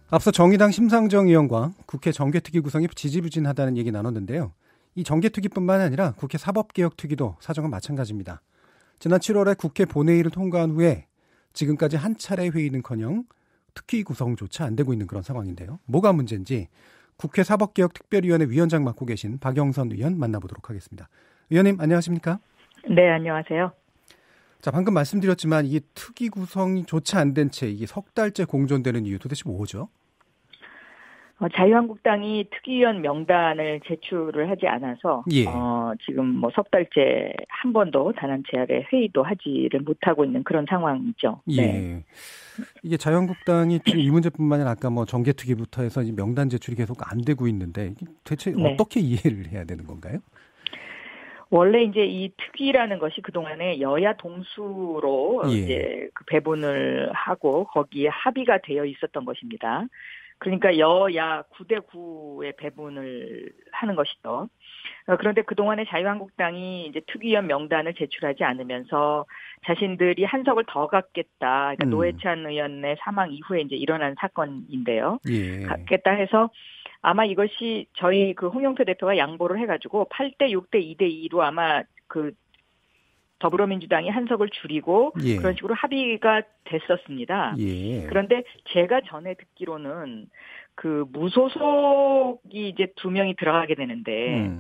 앞서 정의당 심상정 의원과 국회 정개특위 구성이 지지부진하다는 얘기 나눴는데요. 이 정개특위뿐만 아니라 국회 사법개혁특위도 사정은 마찬가지입니다. 지난 7월에 국회 본회의를 통과한 후에 지금까지 한 차례 회의는커녕 특위 구성조차 안 되고 있는 그런 상황인데요. 뭐가 문제인지 국회 사법개혁특별위원회 위원장 맡고 계신 박영선 의원 만나보도록 하겠습니다. 의원님 안녕하십니까? 네, 안녕하세요. 자, 방금 말씀드렸지만 이 특위 구성조차 안 된 채 이게 석 달째 공존되는 이유 도대체 뭐죠? 자유한국당이 특위위원 명단을 제출을 하지 않아서 예. 지금 뭐 석 달째 한 번도 단 한 차례 회의도 하지를 못하고 있는 그런 상황이죠. 예. 네. 이게 자유한국당이 지금 이 문제뿐만 아니라 아까 뭐 정개특위부터 해서 이 명단 제출이 계속 안 되고 있는데 대체 네. 어떻게 이해를 해야 되는 건가요? 원래 이제 이 특위라는 것이 그동안에 여야 동수로 예. 이제 그 배분을 하고 거기에 합의가 되어 있었던 것입니다. 그러니까 여야 9대 9의 배분을 하는 것이죠. 그런데 그동안에 자유한국당이 이제 특위위원 명단을 제출하지 않으면서 자신들이 한 석을 더 갖겠다. 그러니까 노회찬 의원의 사망 이후에 이제 일어난 사건인데요. 예. 갖겠다 해서 아마 이것이 저희 그 홍영표 대표가 양보를 해가지고 8대 6대 2대 2로 아마 그 더불어민주당이 한 석을 줄이고 예. 그런 식으로 합의가 됐었습니다. 예. 그런데 제가 전에 듣기로는 그 무소속이 이제 2명이 들어가게 되는데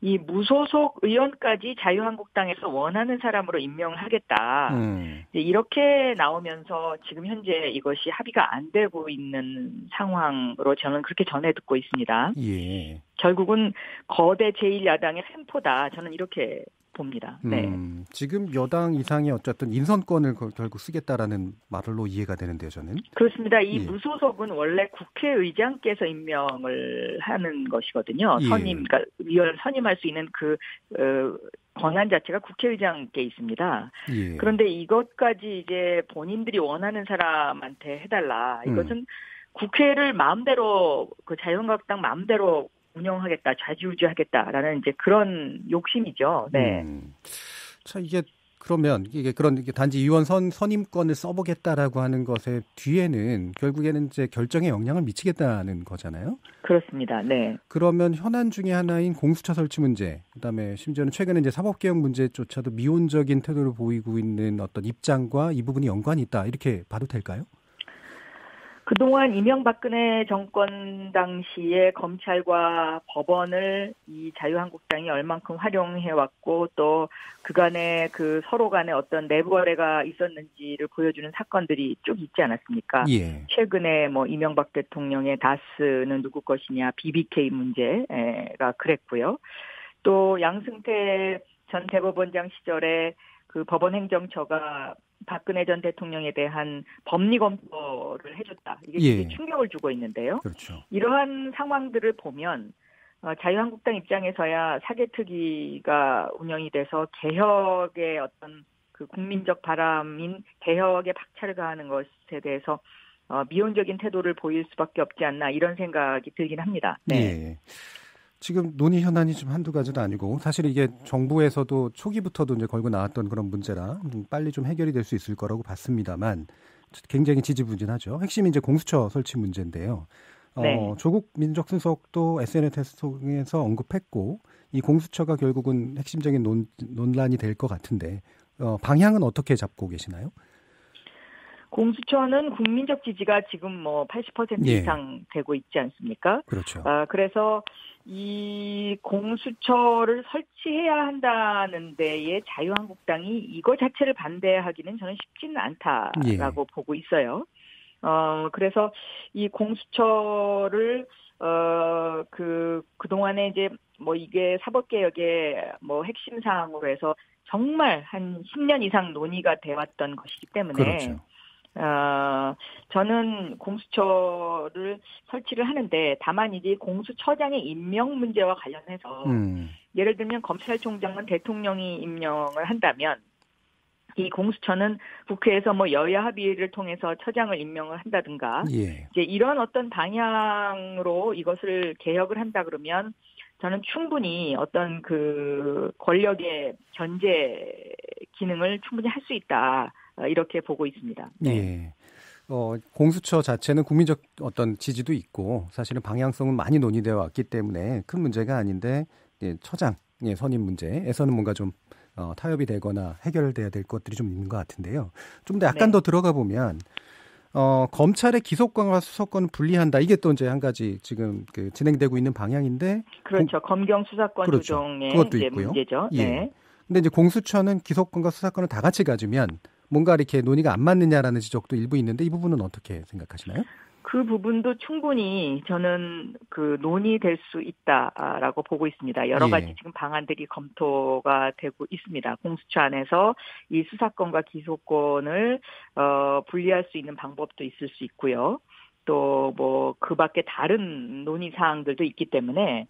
이 무소속 의원까지 자유한국당에서 원하는 사람으로 임명을 하겠다. 이렇게 나오면서 지금 현재 이것이 합의가 안 되고 있는 상황으로 저는 그렇게 전해 듣고 있습니다. 예. 결국은 거대 제1야당의 횡포다. 저는 이렇게 봅니다. 네. 지금 여당 이상이 어쨌든 인선권을 결국 쓰겠다라는 말로 이해가 되는데요, 저는. 그렇습니다. 이 예. 무소속은 원래 국회의장께서 임명을 하는 것이거든요. 예. 그러니까 위원 선임할 수 있는 그 권한 자체가 국회의장께 있습니다. 예. 그런데 이것까지 이제 본인들이 원하는 사람한테 해달라. 이것은 국회를 마음대로 그 자유한국당 마음대로 운영하겠다, 좌지우지하겠다라는 이제 그런 욕심이죠. 네. 자, 이게 그러면 이게 그런 단지 의원 선임권을 써보겠다라고 하는 것의 뒤에는 결국에는 이제 결정에 영향을 미치겠다는 거잖아요. 그렇습니다. 네. 그러면 현안 중에 하나인 공수처 설치 문제, 그다음에 심지어는 최근에 이제 사법개혁 문제조차도 미온적인 태도를 보이고 있는 어떤 입장과 이 부분이 연관이 있다 이렇게 봐도 될까요? 그동안 이명박근혜 정권 당시에 검찰과 법원을 이 자유한국당이 얼만큼 활용해왔고 또 그간에 그 서로 간에 어떤 내부 거래가 있었는지를 보여주는 사건들이 쭉 있지 않았습니까? 예. 최근에 뭐 이명박 대통령의 다스는 누구 것이냐 BBK 문제가 그랬고요. 또 양승태 전 대법원장 시절에 그 법원행정처가 박근혜 전 대통령에 대한 법리 검토를 해줬다. 이게 예. 충격을 주고 있는데요. 그렇죠. 이러한 상황들을 보면 자유한국당 입장에서야 사개특위가 운영이 돼서 개혁의 어떤 그 국민적 바람인 개혁에 박차를 가하는 것에 대해서 미온적인 태도를 보일 수밖에 없지 않나 이런 생각이 들긴 합니다. 네. 예. 지금 논의 현안이 좀 한두 가지도 아니고 사실 이게 정부에서도 초기부터도 이제 걸고 나왔던 그런 문제라 빨리 좀 해결이 될 수 있을 거라고 봤습니다만 굉장히 지지부진하죠. 핵심이 이제 공수처 설치 문제인데요. 네. 조국 민정수석도 SNS 통해서 언급했고 이 공수처가 결국은 핵심적인 논란이 될 것 같은데 방향은 어떻게 잡고 계시나요? 공수처는 국민적 지지가 지금 뭐 80% 예. 이상 되고 있지 않습니까? 그렇죠. 그래서 이 공수처를 설치해야 한다는 데에 자유한국당이 이거 자체를 반대하기는 저는 쉽지는 않다라고 보고 있어요. 그래서 이 공수처를 그동안에 이제 뭐 이게 사법개혁의 뭐 핵심 사항으로 해서 정말 한 10년 이상 논의가 돼 왔던 것이기 때문에 그렇죠. 저는 공수처를 설치를 하는데 다만 이제 공수처장의 임명 문제와 관련해서 예를 들면 검찰총장은 대통령이 임명을 한다면 이 공수처는 국회에서 뭐 여야 합의를 통해서 처장을 임명을 한다든가 예. 이제 이런 어떤 방향으로 이것을 개혁을 한다 그러면 저는 충분히 어떤 그 권력의 견제 기능을 충분히 할 수 있다. 이렇게 보고 있습니다. 네. 예. 공수처 자체는 국민적 어떤 지지도 있고 사실은 방향성은 많이 논의되어 왔기 때문에 큰 문제가 아닌데 처장 선임 문제에서는 뭔가 좀 타협이 되거나 해결돼야 될 것들이 좀 있는 것 같은데요. 좀 더 약간 더 들어가 보면 검찰의 기소권과 수사권을 분리한다. 이게 또 이제 한 가지 지금 진행되고 있는 방향인데. 그렇죠. 검경 수사권 그렇죠. 조정의 그것도 이제 있고요. 문제죠. 예. 네. 근데 이제 공수처는 기소권과 수사권을 다 같이 가지면 뭔가 이렇게 논의가 안 맞느냐라는 지적도 일부 있는데 이 부분은 어떻게 생각하시나요? 그 부분도 충분히 저는 논의될 수 있다라고 보고 있습니다. 여러 가지 지금 방안들이 검토가 되고 있습니다. 공수처 안에서 이 수사권과 기소권을 분리할 수 있는 방법도 있을 수 있고요. 또 뭐 그 밖에 다른 논의 사항들도 있기 때문에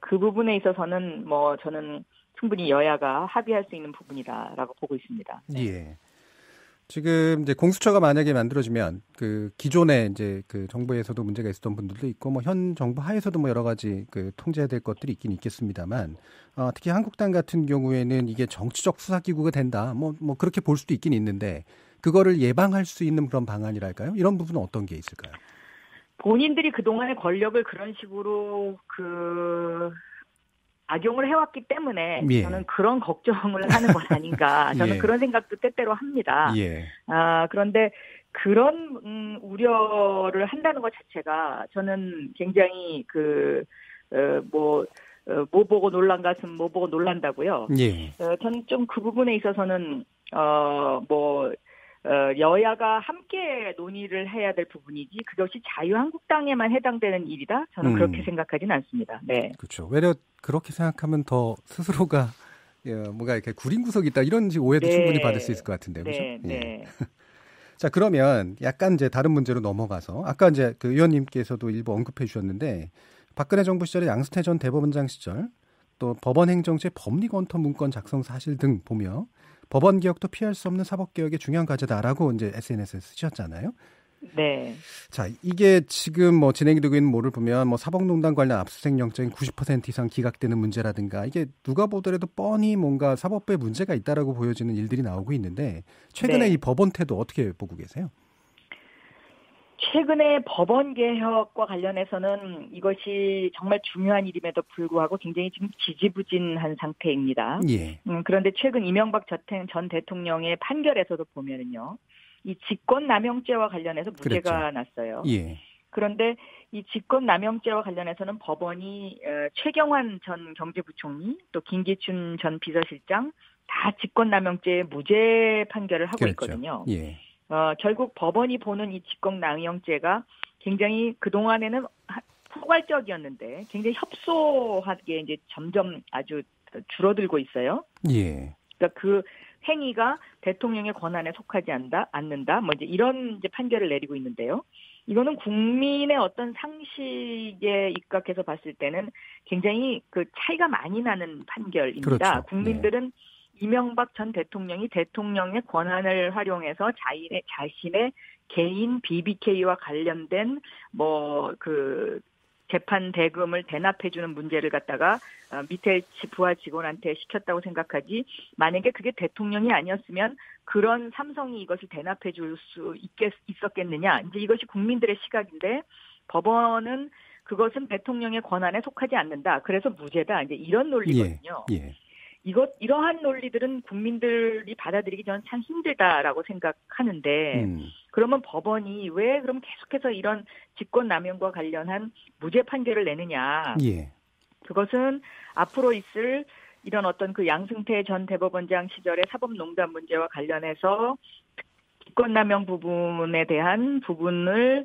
그 부분에 있어서는 뭐 저는 충분히 여야가 합의할 수 있는 부분이다라고 보고 있습니다. 네. 예. 지금 이제 공수처가 만약에 만들어지면 기존에 이제 정부에서도 문제가 있었던 분들도 있고 뭐 현 정부 하에서도 뭐 여러 가지 통제해야 될 것들이 있긴 있겠습니다만 특히 한국당 같은 경우에는 이게 정치적 수사기구가 된다 뭐 그렇게 볼 수도 있긴 있는데 그거를 예방할 수 있는 그런 방안이랄까요? 이런 부분은 어떤 게 있을까요? 본인들이 그동안의 권력을 그런 식으로 악용을 해왔기 때문에 저는 그런 걱정을 하는 건 아닌가. 저는 그런 생각도 때때로 합니다. 그런데 그런 우려를 한다는 것 자체가 저는 굉장히 뭐 보고 놀란 가슴 뭐 보고 놀란다고요. 저는 좀 그 부분에 있어서는 여야가 함께 논의를 해야 될 부분이지 그것이 자유한국당에만 해당되는 일이다? 저는 그렇게 생각하진 않습니다. 네. 그렇죠. 외려 그렇게 생각하면 더 스스로가 뭔가 이렇게 구린 구석이 있다 이런 오해도 충분히 받을 수 있을 것 같은데요. 그렇죠? 네. 자, 그러면 약간 이제 다른 문제로 넘어가서 아까 이제 의원님께서도 일부 언급해 주셨는데 박근혜 정부 시절에 양승태 전 대법원장 시절 또 법원행정처의 법리검토 문건 작성 사실 등 보며 법원 개혁도 피할 수 없는 사법 개혁의 중요한 과제다라고 이제 SNS에 쓰셨잖아요. 네. 자, 이게 지금 뭐 진행이 되고 있는 뭐를 보면 뭐 사법농단 관련 압수수색 영장이 90% 이상 기각되는 문제라든가 이게 누가 보더라도 뻔히 뭔가 사법부에 문제가 있다라고 보여지는 일들이 나오고 있는데 최근에 이 법원 태도 어떻게 보고 계세요? 최근에 법원 개혁과 관련해서는 이것이 정말 중요한 일임에도 불구하고 굉장히 지금 지지부진한 상태입니다. 그런데 최근 이명박 전 대통령의 판결에서도 보면은요, 이 직권남용죄와 관련해서 무죄가 났어요. 그런데 이 직권남용죄와 관련해서는 법원이 최경환 전 경제부총리 또 김기춘 전 비서실장 다 직권남용죄 무죄 판결을 하고 있거든요. 결국 법원이 보는 이 직권남용죄가 굉장히 그동안에는 포괄적이었는데 굉장히 협소하게 이제 점점 아주 줄어들고 있어요. 그러니까 그 행위가 대통령의 권한에 속하지 않는다. 뭐 이제 이런 이제 판결을 내리고 있는데요. 이거는 국민의 어떤 상식에 입각해서 봤을 때는 굉장히 차이가 많이 나는 판결입니다. 국민들은 이명박 전 대통령이 대통령의 권한을 활용해서 자신의 개인 BBK와 관련된 재판 대금을 대납해주는 문제를 갖다가 밑에 부하 직원한테 시켰다고 생각하지 만약에 그게 대통령이 아니었으면 그런 삼성이 이것을 대납해줄 수 있었겠느냐. 이제 이것이 국민들의 시각인데 법원은 그것은 대통령의 권한에 속하지 않는다. 그래서 무죄다. 이제 이런 논리거든요. 이러한 논리들은 국민들이 받아들이기 전 참 힘들다라고 생각하는데 그러면 법원이 왜 그럼 계속해서 이런 직권남용과 관련한 무죄 판결을 내느냐. 그것은 앞으로 있을 이런 어떤 양승태 전 대법원장 시절의 사법농단 문제와 관련해서 직권남용 부분에 대한 부분을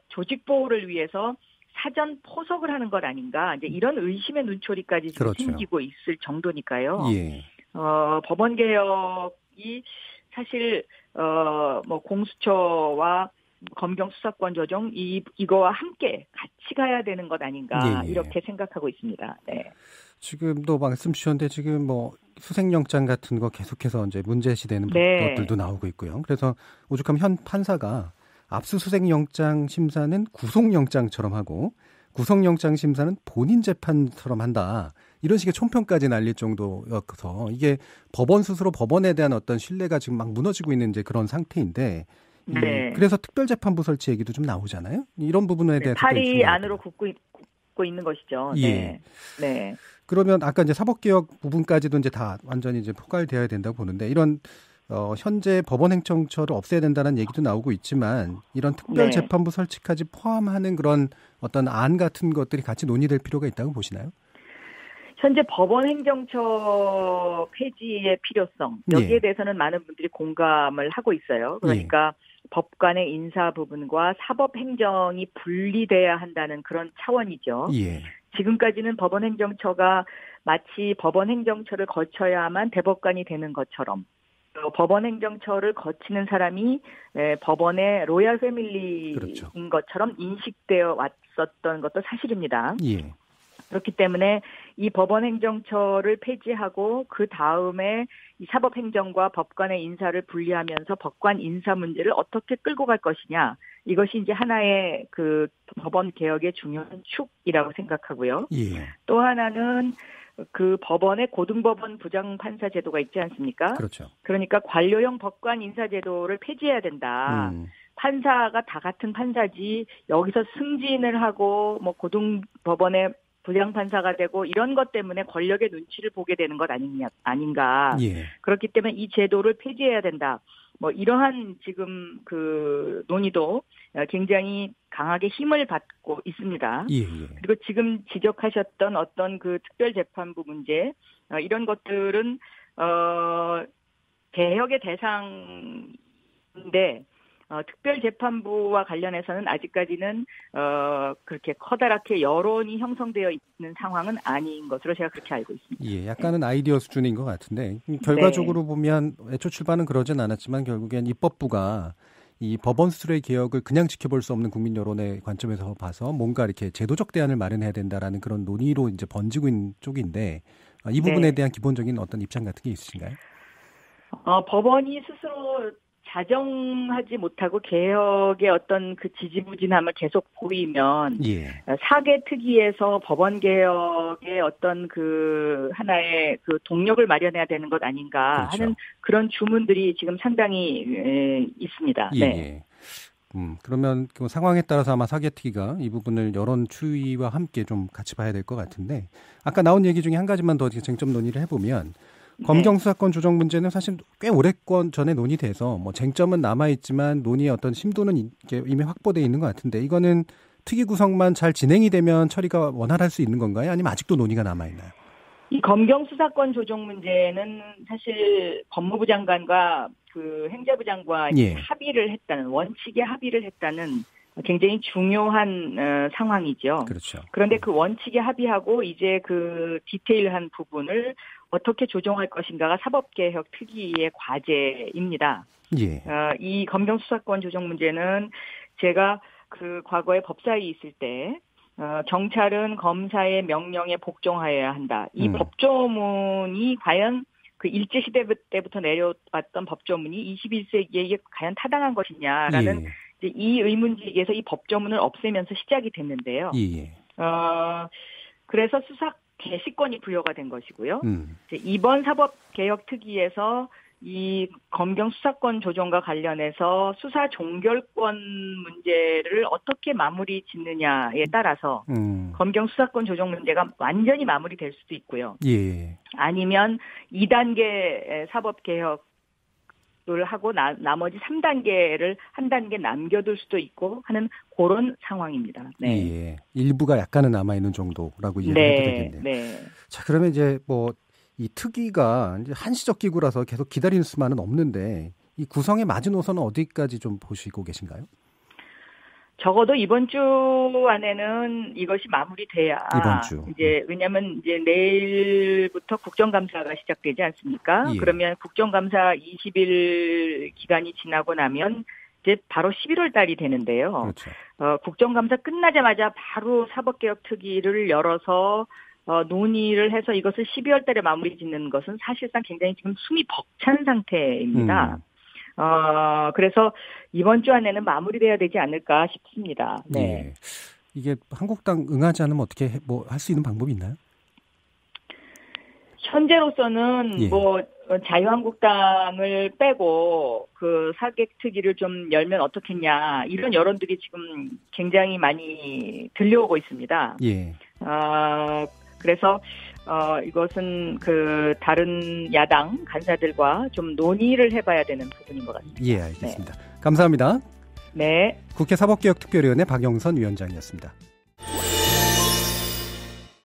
조직 보호를 위해서 사전 포석을 하는 것 아닌가 이제 이런 의심의 눈초리까지 지금 생기고 있을 정도니까요. 법원 개혁이 사실 공수처와 검경 수사권 조정 이거와 함께 같이 가야 되는 것 아닌가 이렇게 생각하고 있습니다. 네. 지금도 말씀 주셨는데 지금 수색영장 같은 거 계속해서 이제 문제시되는 것들도 나오고 있고요. 그래서 오죽하면 현 판사가 압수수색영장 심사는 구속영장처럼 하고 구속영장 심사는 본인 재판처럼 한다. 이런 식의 촌평까지 날릴 정도여서 이게 법원 스스로 법원에 대한 어떤 신뢰가 지금 막 무너지고 있는 이제 그런 상태인데 네. 그래서 특별재판부 설치 얘기도 좀 나오잖아요. 이런 부분에 대해서 팔이 안으로 굽고 있는 것이죠. 예. 네. 그러면 아까 이제 사법개혁 부분까지도 이제 다 완전히 이제 포괄되어야 된다고 보는데 이런 현재 법원행정처를 없애야 된다는 얘기도 나오고 있지만 이런 특별재판부 설치까지 포함하는 그런 어떤 안 같은 것들이 같이 논의될 필요가 있다고 보시나요? 현재 법원행정처 폐지의 필요성 여기에 대해서는 많은 분들이 공감을 하고 있어요. 그러니까 법관의 인사 부분과 사법행정이 분리돼야 한다는 그런 차원이죠. 지금까지는 법원행정처가 마치 법원행정처를 거쳐야만 대법관이 되는 것처럼 법원행정처를 거치는 사람이 법원의 로얄 패밀리인 것처럼 인식되어 왔었던 것도 사실입니다. 그렇기 때문에 이 법원행정처를 폐지하고 그 다음에 이 사법행정과 법관의 인사를 분리하면서 법관 인사 문제를 어떻게 끌고 갈 것이냐. 이것이 이제 하나의 그 법원 개혁의 중요한 축이라고 생각하고요. 또 하나는 그 법원의 고등법원 부장판사 제도가 있지 않습니까? 그렇죠. 그러니까 관료형 법관 인사 제도를 폐지해야 된다. 판사가 다 같은 판사지 여기서 승진을 하고 뭐 고등법원의 부장판사가 되고 이런 것 때문에 권력의 눈치를 보게 되는 것 아닌가. 그렇기 때문에 이 제도를 폐지해야 된다. 뭐 이러한 지금 그 논의도 굉장히 강하게 힘을 받고 있습니다. 그리고 지금 지적하셨던 어떤 그 특별재판부 문제 이런 것들은 개혁의 대상인데 특별재판부와 관련해서는 아직까지는 그렇게 커다랗게 여론이 형성되어 있는 상황은 아닌 것으로 제가 그렇게 알고 있습니다. 약간은 아이디어 수준인 것 같은데 결과적으로 보면 애초 출발은 그러진 않았지만 결국엔 입법부가 이 법원 수술의 개혁을 그냥 지켜볼 수 없는 국민 여론의 관점에서 봐서 뭔가 이렇게 제도적 대안을 마련해야 된다라는 그런 논의로 이제 번지고 있는 쪽인데 이 부분에 대한 기본적인 어떤 입장 같은 게 있으신가요? 법원이 스스로 자정하지 못하고 개혁의 어떤 그 지지부진함을 계속 보이면 사개 특위에서 법원 개혁의 어떤 그 하나의 그 동력을 마련해야 되는 것 아닌가 하는 그런 주문들이 지금 상당히 있습니다. 그러면 그 상황에 따라서 아마 사개특위가 이 부분을 여론 추이와 함께 좀 같이 봐야 될 것 같은데 아까 나온 얘기 중에 한 가지만 더 쟁점 논의를 해보면 검경 수사권 조정 문제는 사실 꽤 오래권 전에 논의돼서 뭐 쟁점은 남아있지만 논의의 어떤 심도는 이미 확보되어 있는 것 같은데 이거는 특위 구성만 잘 진행이 되면 처리가 원활할 수 있는 건가요? 아니면 아직도 논의가 남아있나요? 이 검경 수사권 조정 문제는 사실 법무부 장관과 그 행자부 장관이 합의를 했다는 원칙에 합의를 했다는 굉장히 중요한 상황이죠. 그런데 그 원칙에 합의하고 이제 그 디테일한 부분을 어떻게 조정할 것인가가 사법개혁 특위의 과제입니다. 이 검경 수사권 조정 문제는 제가 그 과거에 법사위 있을 때 경찰은 검사의 명령에 복종하여야 한다. 이 법조문이 과연 그 일제시대 때부터 내려왔던 법조문이 21세기에 과연 타당한 것이냐라는 이제 이 의문제기에서 이 법조문을 없애면서 시작이 됐는데요. 그래서 수사 개시권이 부여가 된 것이고요. 이번 사법개혁특위에서 이 검경 수사권 조정과 관련해서 수사 종결권 문제를 어떻게 마무리 짓느냐에 따라서 검경 수사권 조정 문제가 완전히 마무리될 수도 있고요. 아니면 2단계 사법개혁 을 하고 나머지 3단계를 한 단계 남겨둘 수도 있고 하는 그런 상황입니다. 일부가 약간은 남아있는 정도라고 이해를 해도 되겠네요. 자, 그러면 이제 뭐 이 특위가 이제 한시적 기구라서 계속 기다릴 수만은 없는데 이 구성의 마지노선은 어디까지 좀 보시고 계신가요? 적어도 이번 주 안에는 이것이 마무리돼야 이번 주. 이제 왜냐하면 이제 내일부터 국정감사가 시작되지 않습니까? 그러면 국정감사 20일 기간이 지나고 나면 이제 바로 11월 달이 되는데요. 국정감사 끝나자마자 바로 사법개혁특위를 열어서 논의를 해서 이것을 12월 달에 마무리 짓는 것은 사실상 굉장히 지금 숨이 벅찬 상태입니다. 그래서 이번 주 안에는 마무리돼야 되지 않을까 싶습니다. 이게 한국당 응하지 않으면 어떻게 뭐 할 수 있는 방법이 있나요? 현재로서는 뭐 자유한국당을 빼고 그 사개특위를 좀 열면 어떻겠냐 이런 여론들이 지금 굉장히 많이 들려오고 있습니다. 예. 그래서 이것은 그 다른 야당 간사들과 좀 논의를 해봐야 되는 부분인 것 같습니다. 예, 알겠습니다. 네. 감사합니다. 네. 국회 사법개혁특별위원회 박영선 위원장이었습니다.